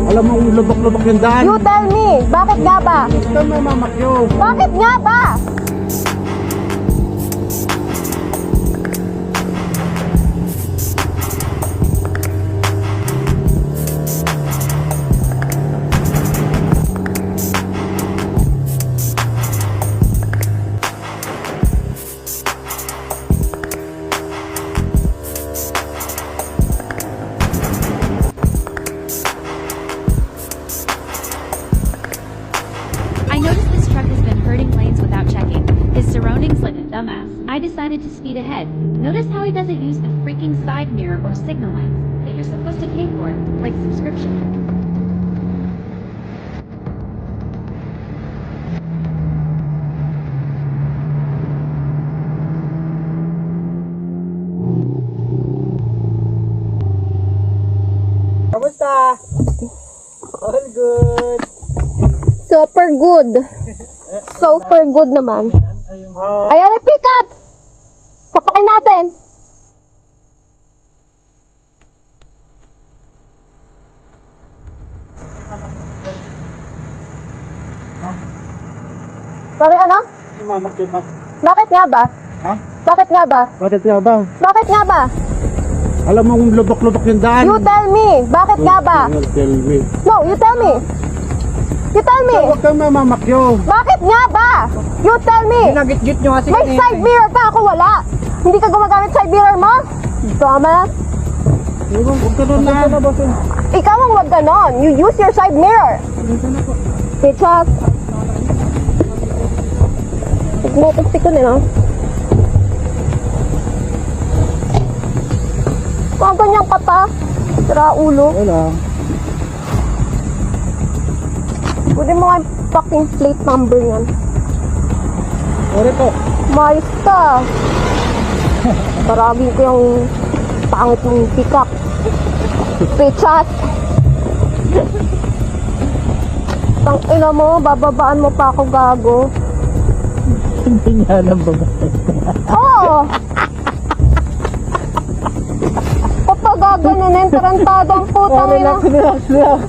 Alam mo, lubak-lubak yung daan. You tell me, bakit nga ba? Ito may mamakyo. Bakit nga ba? I noticed this truck has been hurting lanes without checking his surroundings like a dumbass. I decided to speed ahead. Notice how he doesn't use the freaking side mirror or signal lights that you're supposed to pay for, like subscription. Kamusta? All good. Super good. Super good naman. Ayan, pick up! Sapakin natin. Sorry, ano? Mamakyo ka. Bakit nga ba? Ha? Bakit nga ba? Bakit nga ba? Bakit nga ba? Alam mo, lubak-lubak yung daan. You tell me, bakit nga ba? Tell me. No, you tell me. You tell me. Huwag kang mamamakyo. Bakit nga ba? You tell me. Ginagit-git nyo kasi May side mirror ka, ako wala. Hindi ka gumagamit side mirror mo? Dumbass. Huwag ka nun na. Ikaw ang wag ganon. You use your side mirror. Bitches. Nagmotostick ko nila. Mga ganyang kata. Sira ulo. Wala. Pwede mo nga yung fucking plate number yan. Sorry po. Mayos ka. Paragin ko yung pangit mong pick up. Bitches. Tang ina mo, bababaan mo pa ako, gago. Hindi nga alam ba? Oo! Kapag gaganunin, tarantado ang putang ina. Relax, relax, relax.